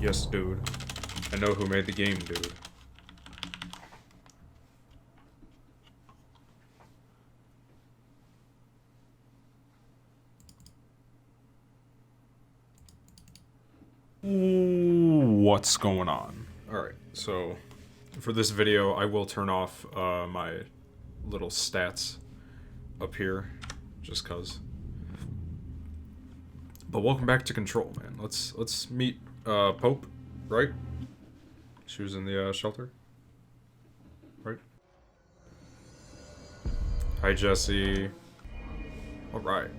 Yes, dude. I know who made the game, dude. What's going on? Alright, so for this video, I will turn off my little stats up here, just cause. But welcome back to Control, man. Let's meet Pope, right? She was in the shelter, right? Hi, Jesse. All right,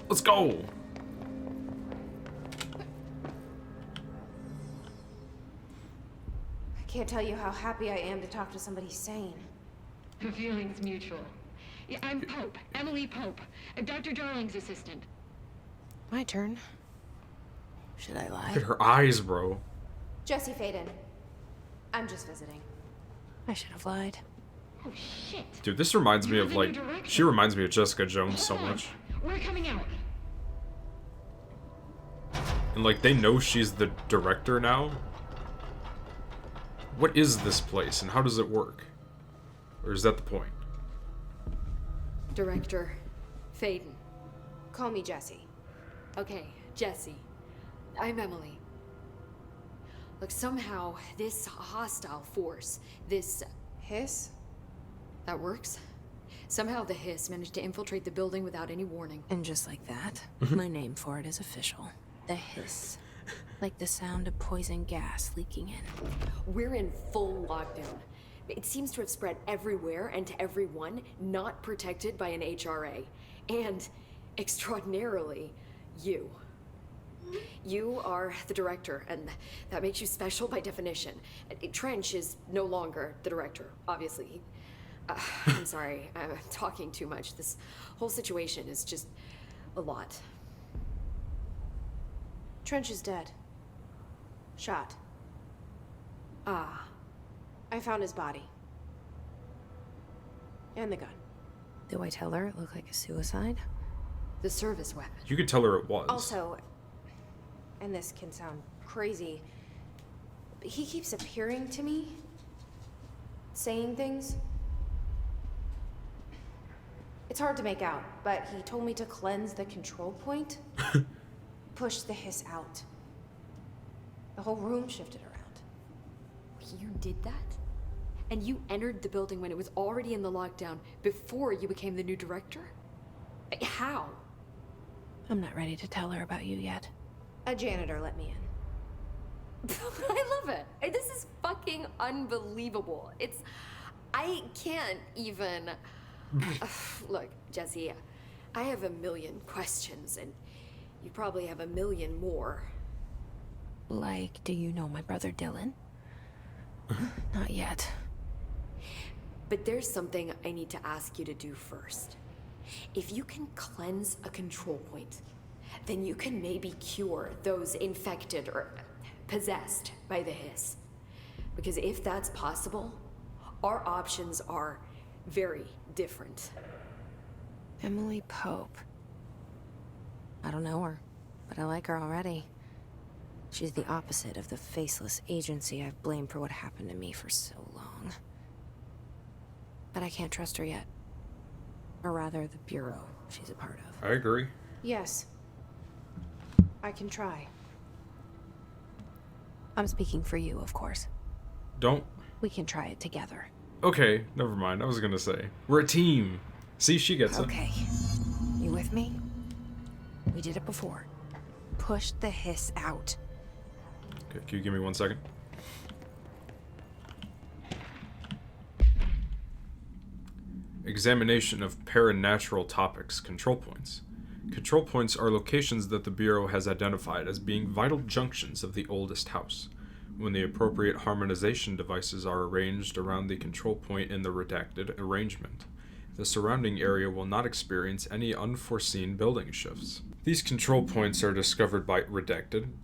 let's go. I can't tell you how happy I am to talk to somebody sane. The feeling's mutual. Yeah, I'm Pope, Emily Pope, Dr. Darling's assistant. My turn. Should I lie? Look at her eyes, bro. Jesse Faden. I'm just visiting. I should have lied. Oh shit. Dude, this reminds me You're of the like, new director. she reminds me of Jessica Jones so Hold on. much. We're coming out. And like, they know she's the director now. What is this place and how does it work? Or is that the point? Director Faden. Call me Jesse. Okay, Jesse. I'm Emily. Look, somehow this hostile force, this... Hiss? that works? Somehow the hiss managed to infiltrate the building without any warning. And just like that, my name for it is official. The hiss. Like the sound of poison gas leaking in. We're in full lockdown. It seems to have spread everywhere and to everyone not protected by an HRA. And, extraordinarily, you. You are the director, and that makes you special by definition. Trench is no longer the director, obviously. I'm sorry, I'm talking too much. This whole situation is just a lot. Trench is dead. Shot. Ah, I found his body. And the gun. Do I tell her it looked like a suicide? the service weapon. You could tell her it was. Also, and this can sound crazy, but he keeps appearing to me, saying things. It's hard to make out, but he told me to cleanse the control point. Push the hiss out. The whole room shifted around. You did that? And you entered the building when it was already in the lockdown before you became the new director? How? I'm not ready to tell her about you yet. A janitor let me in. I love it. This is fucking unbelievable. I can't even... Look, Jesse, I have a million questions, and you probably have a million more. Like, do you know my brother Dylan? Not yet. But there's something I need to ask you to do first. If you can cleanse a control point, then you can maybe cure those infected or possessed by the hiss. Because if that's possible, our options are very different. Emily Pope. I don't know her, but I like her already. She's the opposite of the faceless agency I've blamed for what happened to me for so long. But I can't trust her yet. Or rather, the bureau she's a part of. I agree. Yes. I can try. I'm speaking for you, of course. Don't. We can try it together. Okay, never mind. I was gonna say. We're a team. See, she gets it. Okay. You with me? We did it before. Push the hiss out. Okay, can you give me 1 second? Examination of paranatural topics, control points. Control points are locations that the Bureau has identified as being vital junctions of the oldest house. When the appropriate harmonization devices are arranged around the control point in the redacted arrangement, the surrounding area will not experience any unforeseen building shifts. These control points are discovered by redacted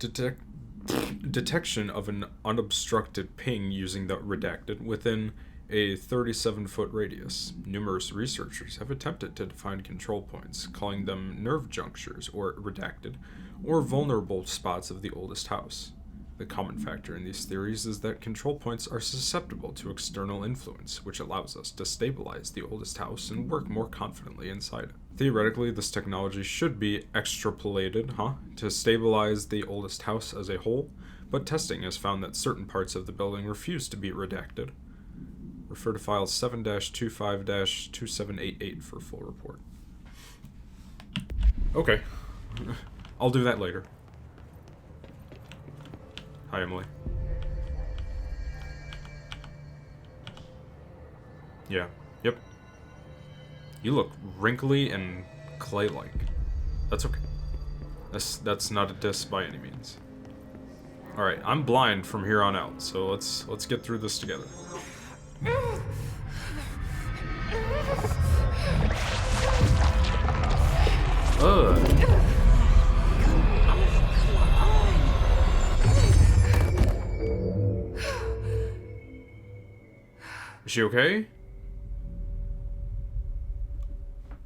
detection of an unobstructed ping using the redacted within a 37-foot radius. Numerous researchers have attempted to define control points, calling them nerve junctures or redacted, or vulnerable spots of the oldest house. The common factor in these theories is that control points are susceptible to external influence, which allows us to stabilize the oldest house and work more confidently inside it. Theoretically, this technology should be extrapolated, to stabilize the oldest house as a whole, but testing has found that certain parts of the building refuse to be redacted. Refer to file 7-25-2788 for full report. Okay. I'll do that later. Hi, Emily. Yeah. Yep. You look wrinkly and clay-like. That's okay. That's not a diss by any means. Alright, I'm blind from here on out, so let's get through this together. Ugh. Is she okay?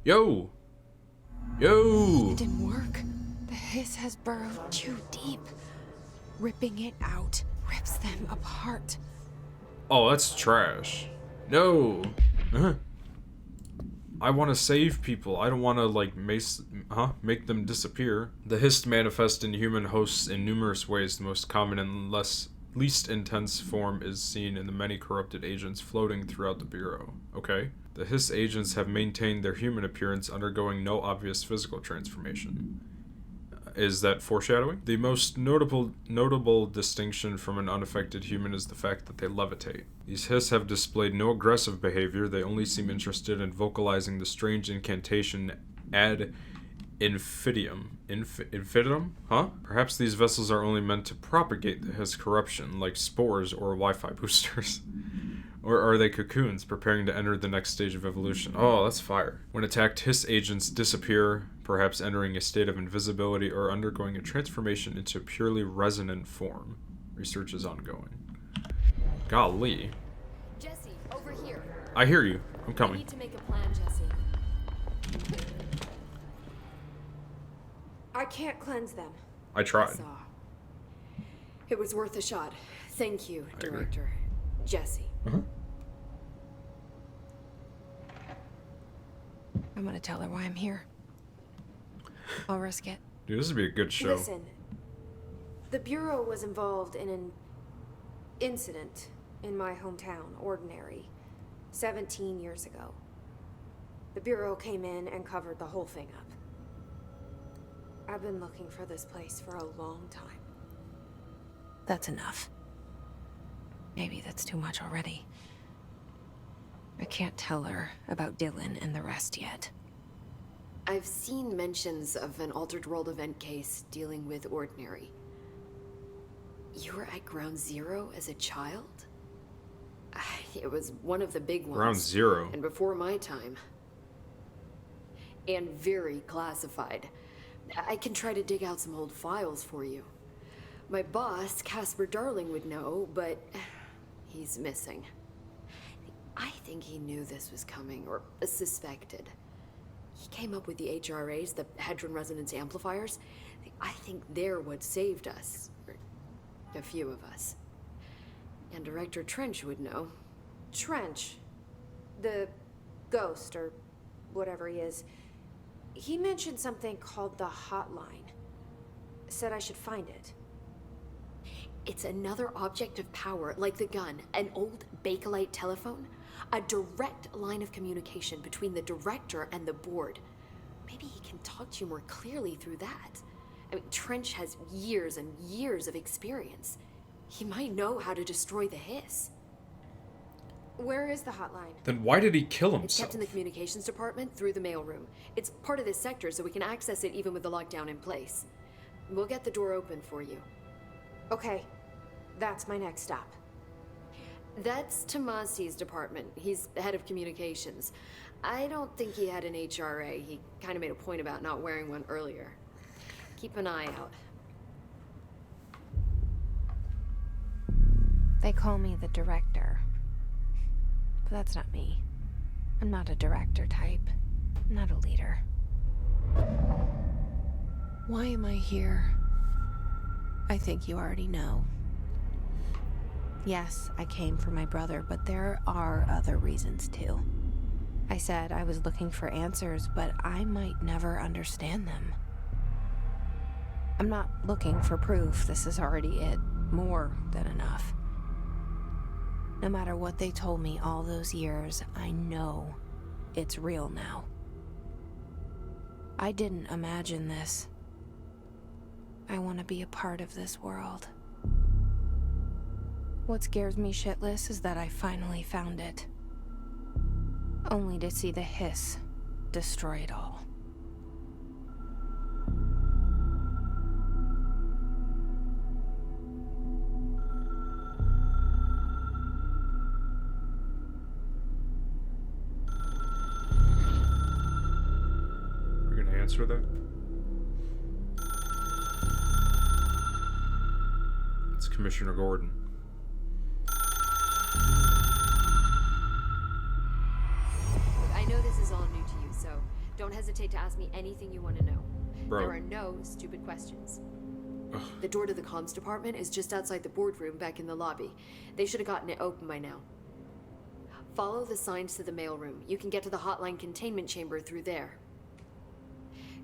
Yo! Yo! It didn't work. The hiss has burrowed too deep. Ripping it out rips them apart. Oh, that's trash. No! I want to save people. I don't want to, like, make them disappear. The hiss manifests in human hosts in numerous ways. The most common and least intense form is seen in the many corrupted agents floating throughout the Bureau. Okay? The hiss agents have maintained their human appearance, undergoing no obvious physical transformation. Is that foreshadowing? The most notable distinction from an unaffected human is the fact that they levitate. These hiss have displayed no aggressive behavior. They only seem interested in vocalizing the strange incantation ad infinitum. Infinitum? Perhaps these vessels are only meant to propagate the hiss corruption, like spores or Wi-Fi boosters. Or are they cocoons preparing to enter the next stage of evolution? Oh, that's fire. When attacked, hiss agents disappear, perhaps entering a state of invisibility or undergoing a transformation into a purely resonant form. Research is ongoing. Golly. Jesse, over here. I hear you. I'm We coming. need to make a plan, Jesse. I can't cleanse them. I tried. Saw. It was worth a shot. Thank you, I agree. Director. Jesse. I'm gonna tell her why I'm here. I'll risk it. Dude, this would be a good show. Listen, the Bureau was involved in an incident in my hometown, Ordinary, 17 years ago. The Bureau came in and covered the whole thing up. I've been looking for this place for a long time. That's enough. Maybe that's too much already. I can't tell her about Dylan and the rest yet. I've seen mentions of an Altered World event case dealing with Ordinary. You were at Ground Zero as a child? It was one of the big ones. Ground Zero. And before my time. And very classified. I can try to dig out some old files for you. My boss, Casper Darling, would know, but he's missing. I think he knew this was coming, or suspected. He came up with the HRAs, the Hadron Resonance Amplifiers. I think they're what saved us. Or a few of us. And Director Trench would know. Trench, the ghost, or whatever he is, he mentioned something called the hotline. Said I should find it. It's another object of power, like the gun, an old Bakelite telephone. A direct line of communication between the director and the board. Maybe he can talk to you more clearly through that. I mean, Trench has years and years of experience. He might know how to destroy the hiss. Where is the hotline? Then why did he kill It's himself? kept in the communications department through the mailroom. It's part of this sector, so we can access it even with the lockdown in place. We'll get the door open for you. Okay, that's my next stop. That's Tomasi's department. He's the head of communications. I don't think he had an HRA. He kind of made a point about not wearing one earlier. Keep an eye out. They call me the director. But that's not me. I'm not a director type. I'm not a leader. Why am I here? I think you already know. Yes, I came for my brother, but there are other reasons too. I said I was looking for answers, but I might never understand them. I'm not looking for proof. This is already it. More than enough. No matter what they told me all those years, I know it's real now. I didn't imagine this. I want to be a part of this world. What scares me shitless is that I finally found it. Only to see the hiss destroy it all. We're gonna answer that? It's Commissioner Gordon. I know this is all new to you, so don't hesitate to ask me anything you want to know. Bro. There are no stupid questions. Ugh. The door to the comms department is just outside the boardroom back in the lobby. They should have gotten it open by now. Follow the signs to the mailroom. You can get to the hotline containment chamber through there.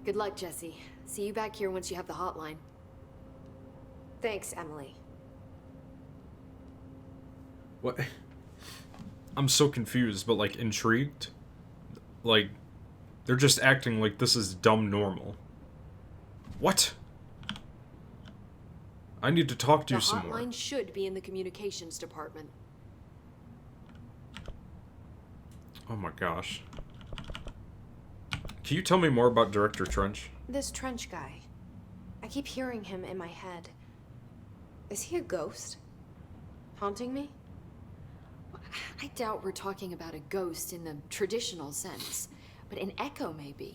Good luck, Jesse. See you back here once you have the hotline. Thanks, Emily. What? I'm so confused, but like intrigued. Like, they're just acting like this is dumb normal. What? I need to talk to you some more. The hotline should be in the communications department. Oh my gosh. Can you tell me more about Director Trench? This Trench guy. I keep hearing him in my head. Is he a ghost? Haunting me? I doubt we're talking about a ghost in the traditional sense, but an echo maybe.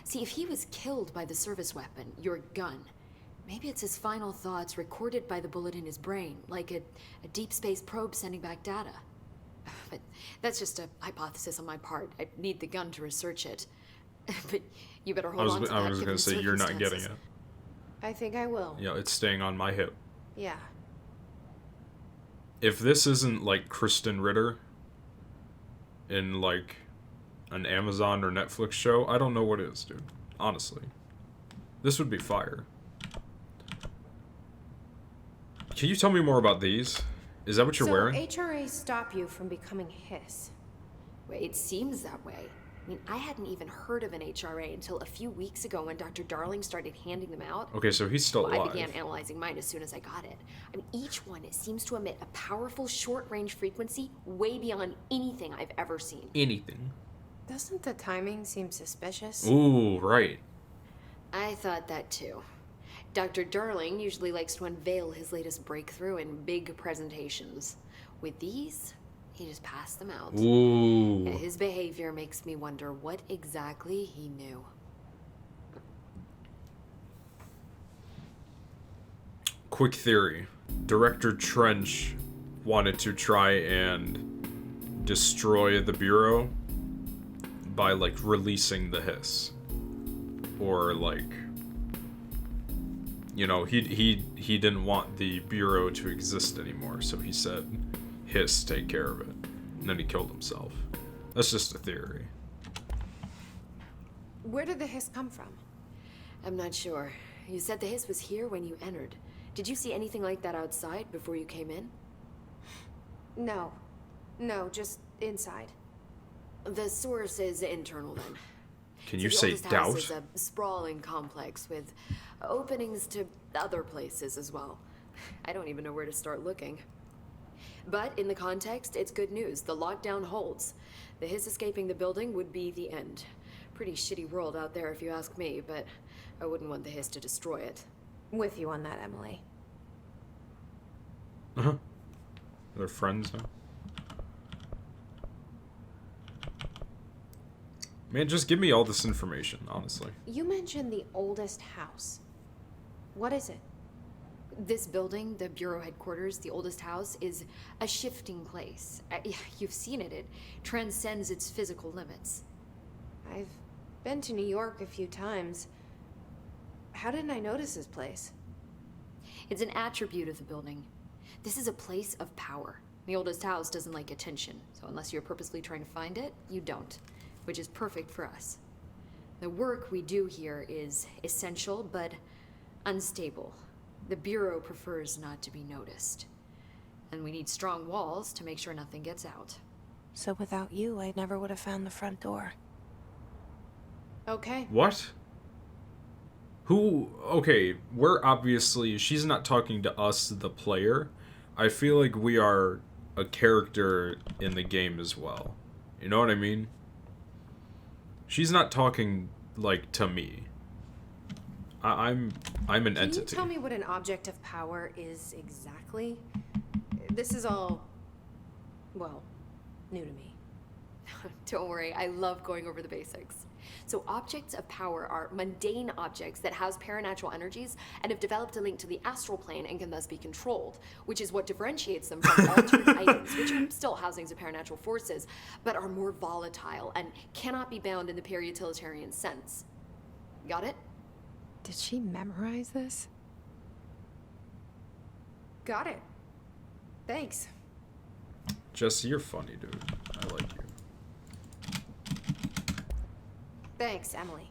See, if he was killed by the service weapon, your gun, maybe it's his final thoughts recorded by the bullet in his brain, like a deep space probe sending back data. But that's just a hypothesis on my part. I need the gun to research it. But you better hold on to that. I was given gonna say you're not getting circumstances. it. I think I will. Yeah, it's staying on my hip. Yeah. If this isn't like Kristen Ritter in like an Amazon or Netflix show, I don't know what is, dude. Honestly. This would be fire. Can you tell me more about these? Is that what you're wearing? HRAs stop you from becoming Hiss. Wait, it seems that way. I mean, I hadn't even heard of an HRA until a few weeks ago when Dr. Darling started handing them out. Okay, so he's still Well, alive. I began analyzing mine as soon as I got it. I mean, each one seems to emit a powerful short-range frequency way beyond anything I've ever seen. Anything. Doesn't the timing seem suspicious? Ooh, right. I thought that too. Dr. Darling usually likes to unveil his latest breakthrough in big presentations. With these, he just passed them out. Ooh. Yeah, his behavior makes me wonder what exactly he knew. Quick theory. Director Trench wanted to try and destroy the Bureau by, like, releasing the hiss. Or, like, you know, he didn't want the Bureau to exist anymore, so he said, hiss, take care of it. And then he killed himself. That's just a theory. Where did the hiss come from? I'm not sure. You said the hiss was here when you entered. Did you see anything like that outside before you came in? No. No, just inside. The source is internal then. Can So you the say oldest house doubt? is a sprawling complex with openings to other places as well. I don't even know where to start looking. But in the context, it's good news. The lockdown holds. The hiss escaping the building would be the end. Pretty shitty world out there if you ask me, but I wouldn't want the hiss to destroy it. With you on that, Emily. Uh-huh. They're friends now. Man, just give me all this information, honestly. You mentioned the oldest house. What is it? This building, the Bureau headquarters, the oldest house, is a shifting place. You've seen it. It transcends its physical limits. I've been to New York a few times. How didn't I notice this place? It's an attribute of the building. This is a place of power. The oldest house doesn't like attention, so unless you're purposely trying to find it, you don't, which is perfect for us. The work we do here is essential, but unstable. The Bureau prefers not to be noticed. And we need strong walls to make sure nothing gets out. So without you, I never would have found the front door. Okay. What? Who? Okay, we're obviously... She's not talking to us, the player. I feel like we are a character in the game as well. You know what I mean? She's not talking, like, to me. I'm an entity. Can you tell me what an object of power is exactly? This is all, well, new to me. Don't worry, I love going over the basics. So objects of power are mundane objects that house paranatural energies and have developed a link to the astral plane and can thus be controlled, which is what differentiates them from altered items, which are still housings of paranatural forces, but are more volatile and cannot be bound in the peri-utilitarian sense. Got it? Did she memorize this? Got it. Thanks. Jesse, you're funny, dude. I like you. Thanks, Emily.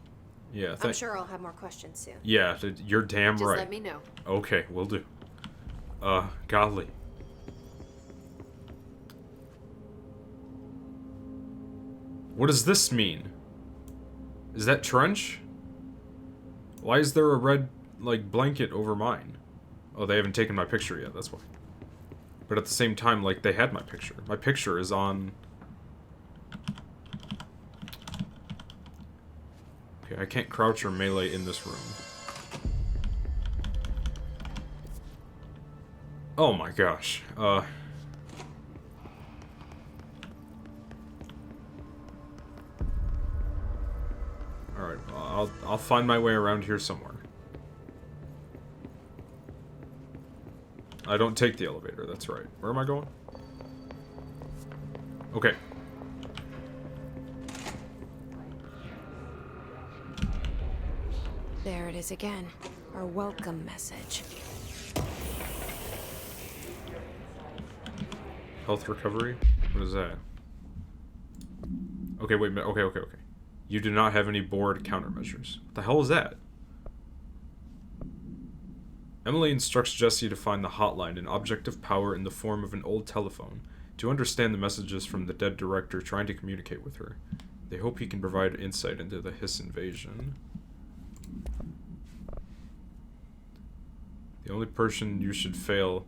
Yeah, I'm sure I'll have more questions soon. Yeah, you're damn Just right. let me know. Okay, will do. Golly. What does this mean? Is that trench? Why is there a red, like, blanket over mine? Oh, they haven't taken my picture yet, that's why. But at the same time, like, they had my picture. My picture is on... Okay, I can't crouch or melee in this room. Oh my gosh. Alright, well, I'll find my way around here somewhere. I don't take the elevator, that's right. Where am I going? Okay. There it is again. Our welcome message. Health recovery? What is that? Okay, wait a minute. Okay. You do not have any board countermeasures. What the hell is that? Emily instructs Jesse to find the hotline, an object of power in the form of an old telephone, to understand the messages from the dead director trying to communicate with her. They hope he can provide insight into the Hiss invasion. The only person you should fail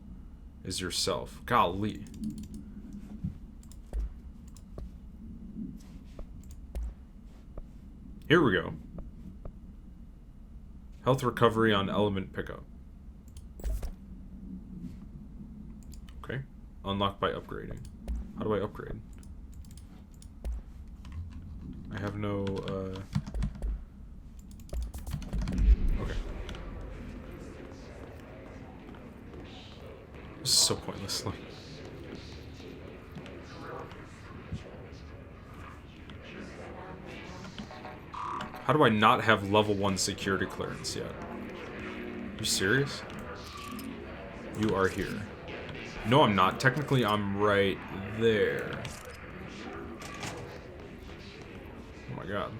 is yourself. Golly. Here we go. Health recovery on element pickup. Okay. Unlocked by upgrading. How do I upgrade? I have no, Okay. This is so pointless. Like... How do I not have level 1 security clearance yet? You serious? You are here. No, I'm not. Technically, I'm right there. Oh my god.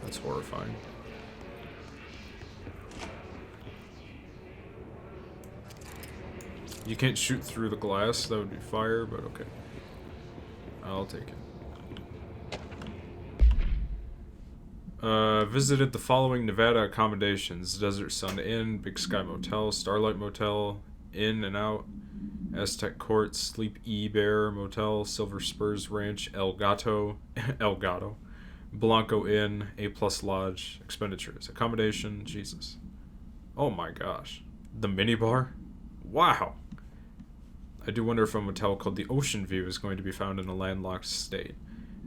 That's horrifying. You can't shoot through the glass. That would be fire, but okay. I'll take it. Visited the following Nevada accommodations: Desert Sun Inn, Big Sky Motel, Starlight Motel, In and Out, Aztec Court, Sleep E Bear Motel, Silver Spurs Ranch, El Gato, Blanco Inn, A Plus Lodge. Expenditures: accommodation, Jesus. Oh my gosh. The minibar? Wow. I do wonder if a motel called the Ocean View is going to be found in a landlocked state.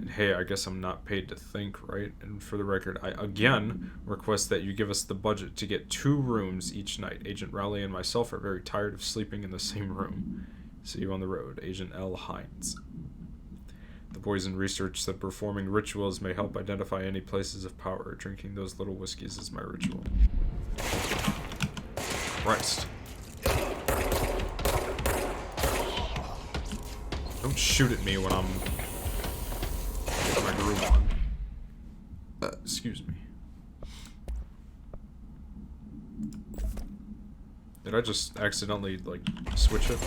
And hey, I guess I'm not paid to think, right? And for the record, I again request that you give us the budget to get 2 rooms each night. Agent Rowley and myself are very tired of sleeping in the same room. See you on the road. Agent L. Hines. The poison research said performing rituals may help identify any places of power. Drinking those little whiskeys is my ritual. Christ. Don't shoot at me when I'm getting my groove on. Excuse me. Did I just accidentally, like, switch it?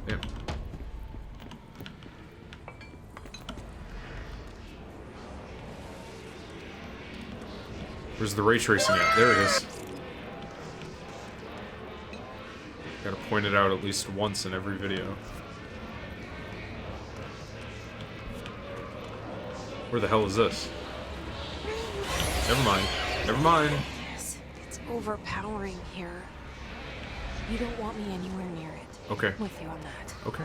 Damn. Where's the ray tracing at? There it is. Gotta point it out at least once in every video. Where the hell is this? Never mind. Never mind. It's overpowering here. You don't want me anywhere near it. Okay. I'm with you on that. Okay.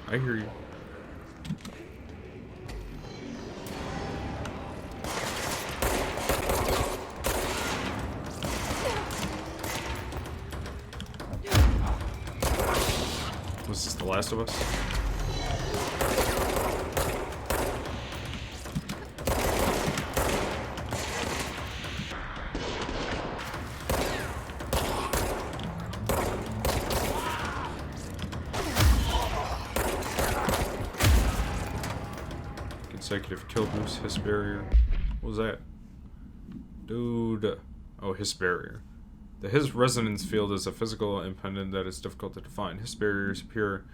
I hear you. Was this The Last of Us? Consecutive kill boost, hiss barrier. What was that? Dude. Oh, hiss barrier. The hiss resonance field is a physical impediment that is difficult to define. Hiss barriers appear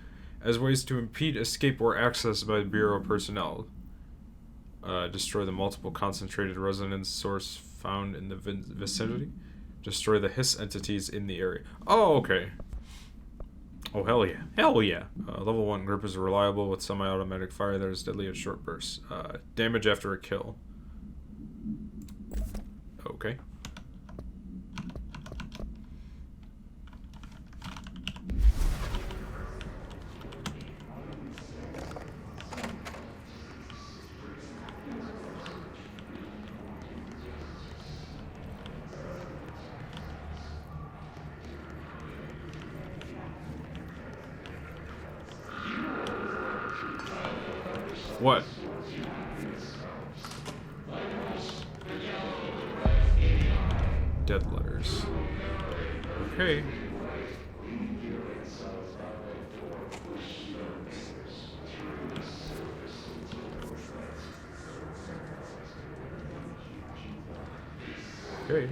as ways to impede escape or access by Bureau personnel. Destroy the multiple concentrated resonance source found in the vicinity. Destroy the hiss entities in the area. Oh, okay. Oh, hell yeah. Hell yeah. Level 1 grip is reliable with semi-automatic fire that is deadly at short bursts. Damage after a kill. Okay. What? Dead letters. Okay. Okay.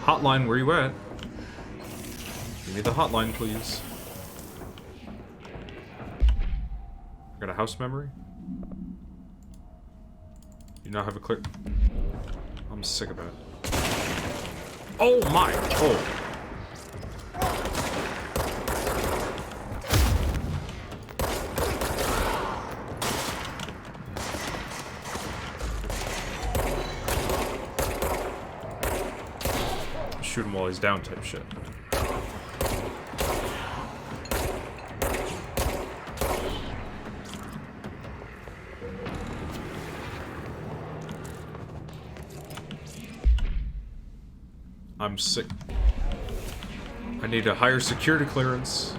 Hotline, where you at? Give me the hotline, please. Got a house memory? You now have a clear... I'm sick of it. Oh my! Oh! Shoot him while he's down type shit. I'm sick. I need a higher security clearance.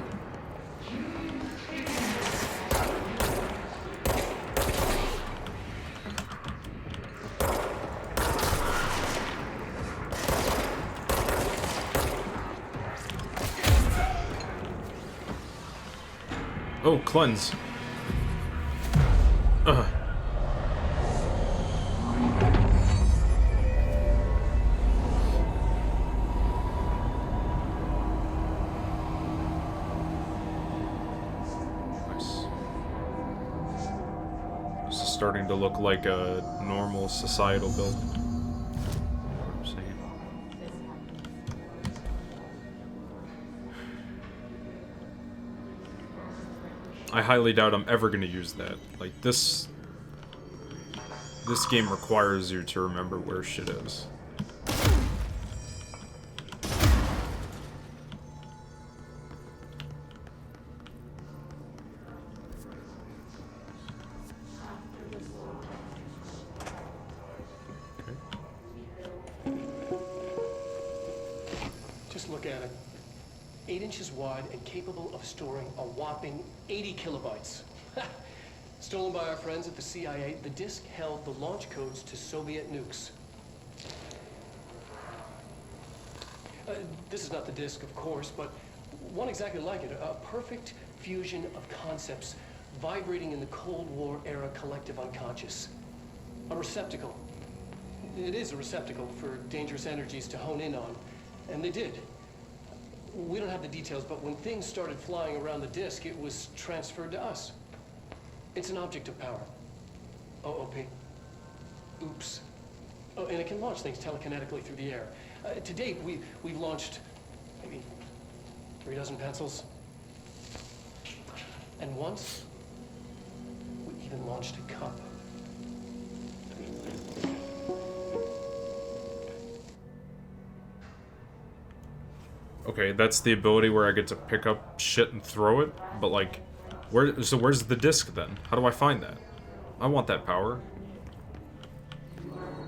Oh, cleanse. Ugh. Starting to look like a normal societal building. What I'm saying. I highly doubt I'm ever going to use that. Like, this game requires you to remember where shit is. Just look at it. 8 inches wide and capable of storing a whopping 80 kilobytes. Stolen by our friends at the CIA, the disk held the launch codes to Soviet nukes. This is not the disk, of course, but one exactly like it. A perfect fusion of concepts vibrating in the Cold War era collective unconscious. A receptacle. It is a receptacle for dangerous energies to hone in on, and they did. We don't have the details, but when things started flying around the disk, it was transferred to us. It's an object of power. OOP. Oops. Oh, and it can launch things telekinetically through the air. To date, we've launched maybe 3 dozen pencils. And once, we even launched a cup. Okay, that's the ability where I get to pick up shit and throw it, but like, where's the disc then? How do I find that? I want that power.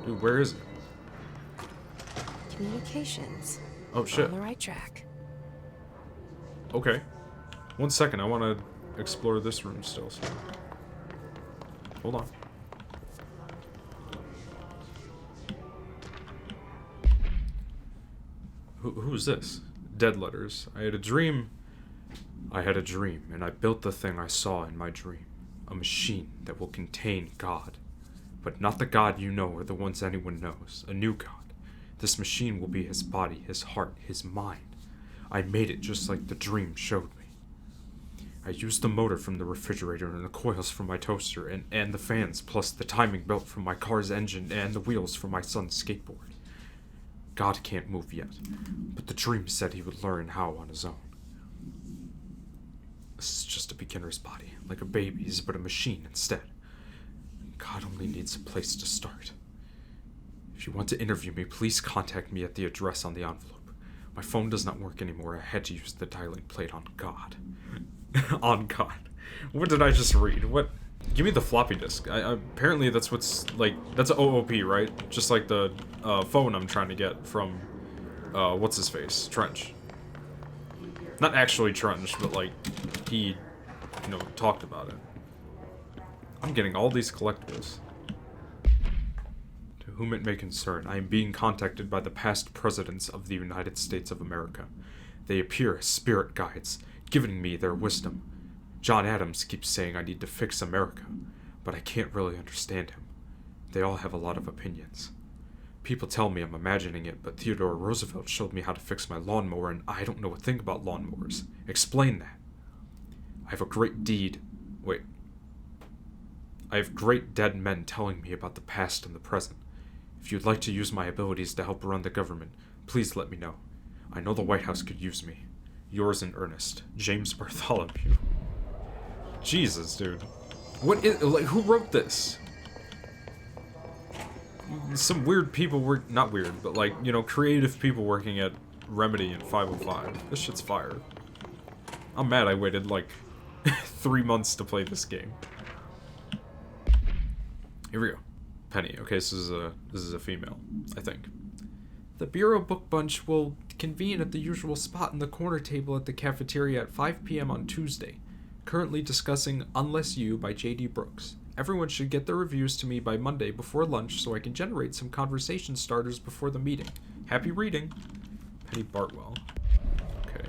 Dude, where is it? Communications. Oh shit. On the right track. Okay. 1 second, I want to explore this room still, so... Hold on. Who's this? Dead letters. I had a dream, and I built the thing I saw in my dream. A machine that will contain God. But not the God you know or the ones anyone knows. A new God. This machine will be his body, his heart, his mind. I made it just like the dream showed me. I used the motor from the refrigerator and the coils from my toaster and the fans, plus the timing belt from my car's engine and the wheels from my son's skateboard. God can't move yet, but the dream said he would learn how on his own. This is just a beginner's body, like a baby's, but a machine instead. God only needs a place to start. If you want to interview me, please contact me at the address on the envelope. My phone does not work anymore. I had to use the dialing plate on God. On God. What did I just read? What? Give me the floppy disk. Apparently that's what's, like, that's OOP, right? Just like the phone I'm trying to get from, what's his face? Trench. Not actually Trench, but, like, he, you know, talked about it. I'm getting all these collectibles. To whom it may concern, I am being contacted by the past presidents of the United States of America. They appear as spirit guides, giving me their wisdom. John Adams keeps saying I need to fix America, but I can't really understand him. They all have a lot of opinions. People tell me I'm imagining it, but Theodore Roosevelt showed me how to fix my lawnmower, and I don't know a thing about lawnmowers. Explain that. I have great dead men telling me about the past and the present. If you'd like to use my abilities to help run the government, please let me know. I know the White House could use me. Yours in earnest, James Bartholomew. Jesus, dude. What is, like, who wrote this? Some weird people were, not weird, but like, you know, creative people working at Remedy in 505. This shit's fire. I'm mad I waited like 3 months to play this game. Here we go. Penny. Okay, this is a female, I think. The Bureau Book Bunch will convene at the usual spot in the corner table at the cafeteria at 5 p.m. on Tuesday. Currently discussing Unless You by J.D. Brooks. Everyone should get their reviews to me by Monday before lunch so I can generate some conversation starters before the meeting. Happy reading. Penny Bartwell. Okay.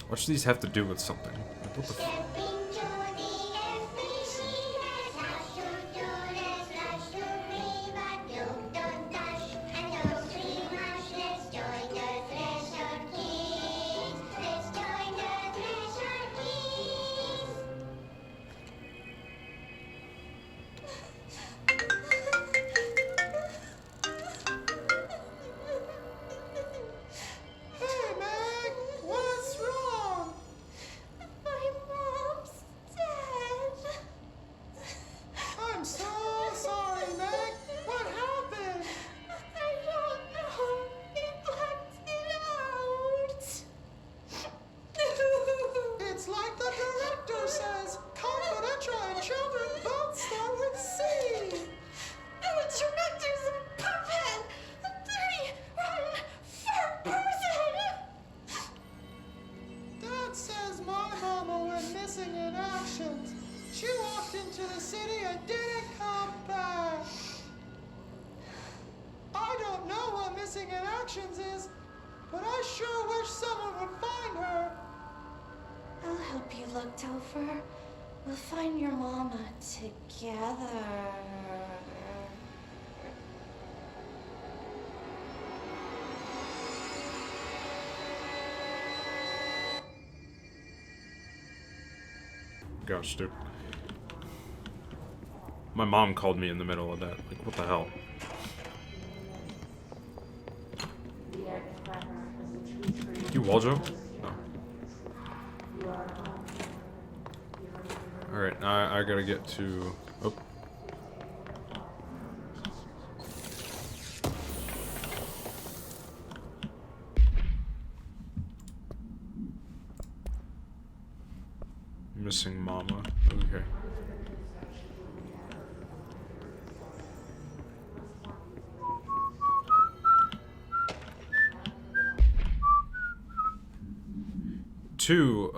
What should these have to do with something? Like, what the instructions is, but I sure wish someone would find her. I'll help you look, Topher. We'll find your mama together. Gosh, dude. My mom called me in the middle of that. Like, what the hell? You Waljo? No. Alright, I gotta get to... Oh. Missing Mama. Okay. To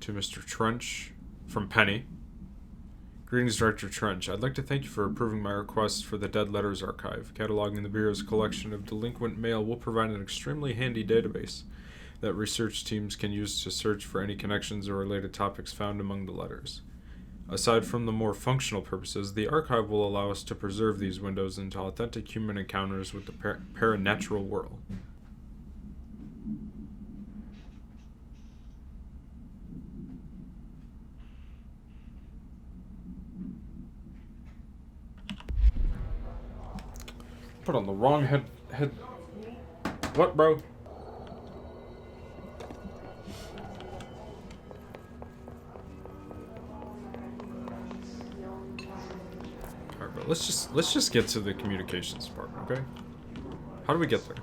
Mr. Trench from Penny. Greetings, Director Trench. I'd like to thank you for approving my request for the Dead Letters Archive. Cataloging the Bureau's collection of delinquent mail will provide an extremely handy database that research teams can use to search for any connections or related topics found among the letters. Aside from the more functional purposes, the archive will allow us to preserve these windows into authentic human encounters with the paranatural world. Put on the wrong head. What, bro? Alright, bro. Let's just get to the communications department, okay? How do we get there?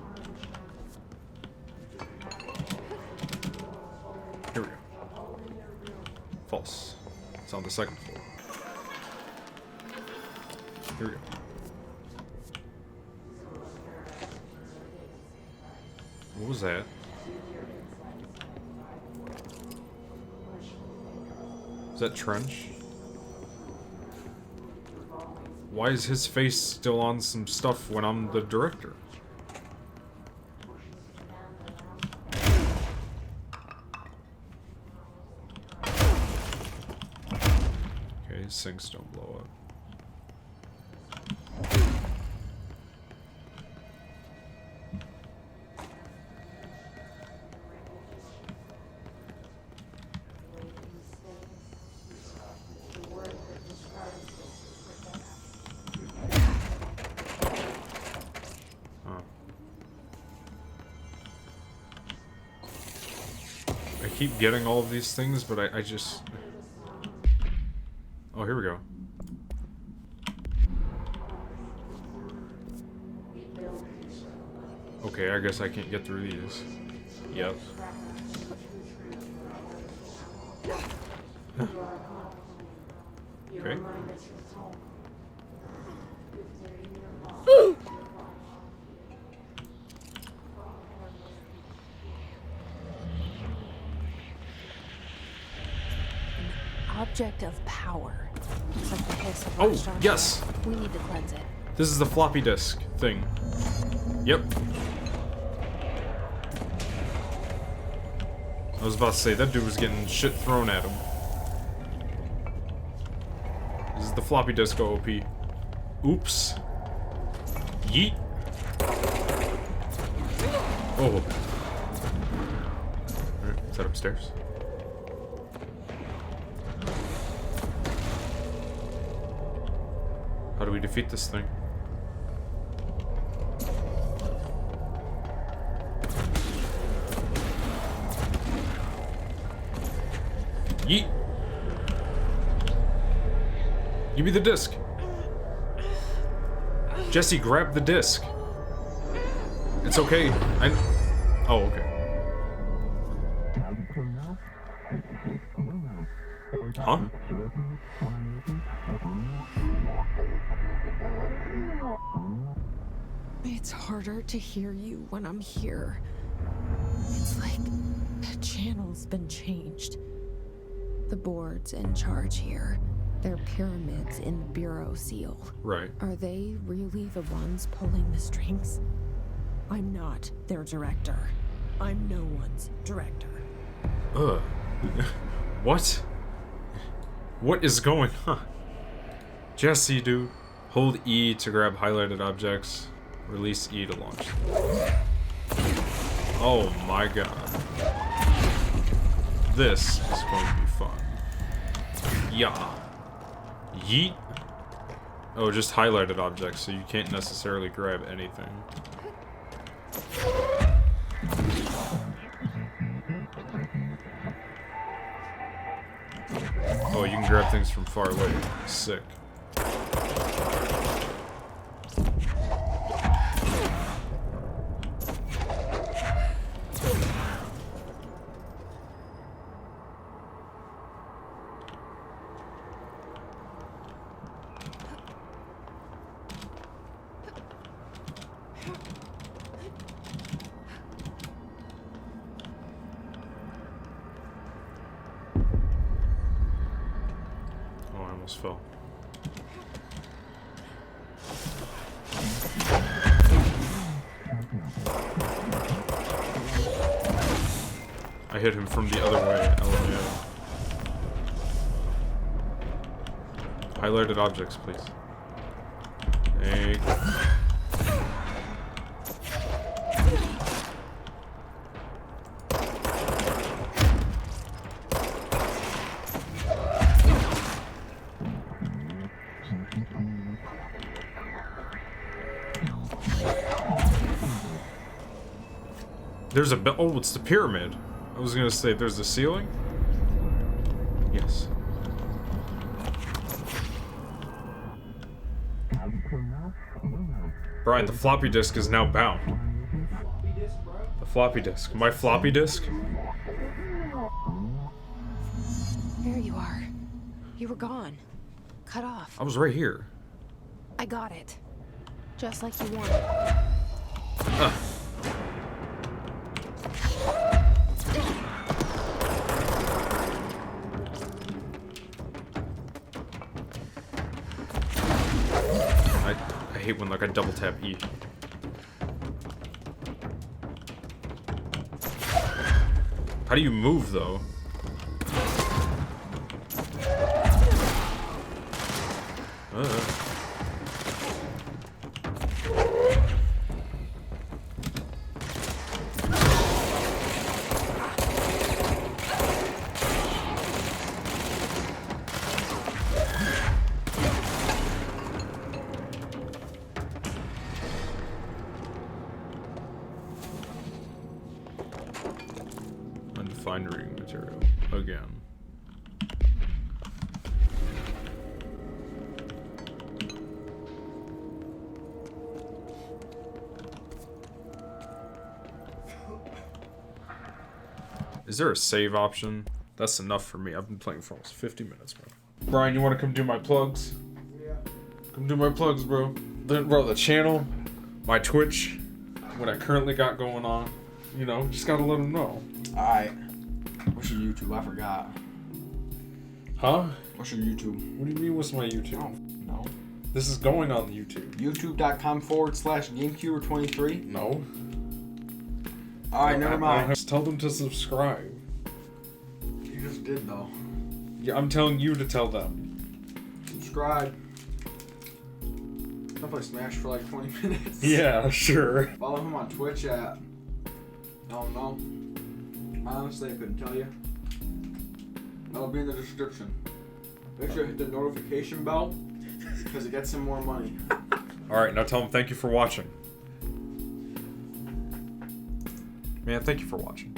Here we go. False. It's on the second floor. Here we go. What was that? Is that Trench? Why is his face still on some stuff when I'm the director? Okay, his sinks don't blow up. I keep getting all of these things, but I just... Oh, here we go. Okay, I guess I can't get through these. Yep. Okay. Object of power. Looks like the hiss of Oh, Rockstar. yes! We need to cleanse it. This is the floppy disk thing. Yep. I was about to say, that dude was getting shit thrown at him. This is the floppy disk OOP. Oops. Yeet. Oh. Alright, is that upstairs? How do we defeat this thing? Yeet! Give me the disc! Jesse, grab the disc! It's okay. Oh, okay. Huh? It's harder to hear you when I'm here. It's like the channel's been changed. The board's in charge here. They're pyramids in the Bureau seal. Right. Are they really the ones pulling the strings? I'm not their director. I'm no one's director. Ugh. What? What is going on? Jesse, dude. Hold E to grab highlighted objects. Release E to launch. Oh my god. This is going to be fun. Yeah. Yeet. Oh, just highlighted objects, so you can't necessarily grab anything. Oh, you can grab things from far away. Sick. Oh, I almost fell. I hit him from the other way. LMAO. Highlighted objects, please. Thank you. There's a oh, it's the pyramid. I was gonna say there's the ceiling. Yes. Brian, the floppy disk is now bound. The floppy disk. My floppy disk? There you are. You were gone. Cut off. I was right here. I got it. Just like you wanted. I hate when like I double tap E. How do you move though? Undefined reading material. Again. Is there a save option? That's enough for me. I've been playing for almost 50 minutes, bro. Brian, you want to come do my plugs? Yeah. Come do my plugs, bro. Bro, the channel, my Twitch, what I currently got going on. You know, just gotta let them know. Alright. What's your YouTube? I forgot. Huh? What's your YouTube? What do you mean, what's my YouTube? Oh, no. This is going on YouTube. YouTube.com/GameCuber23? No. Alright, never mind. Just tell them to subscribe. You just did, though. Yeah, I'm telling you to tell them. Subscribe. I'll play Smash for like 20 minutes. Yeah, sure. Follow him on Twitch at... I don't know. Honestly, I couldn't tell you. That'll be in the description. Make sure to hit the notification bell, because it gets him more money. Alright, now tell them thank you for watching. Man, thank you for watching.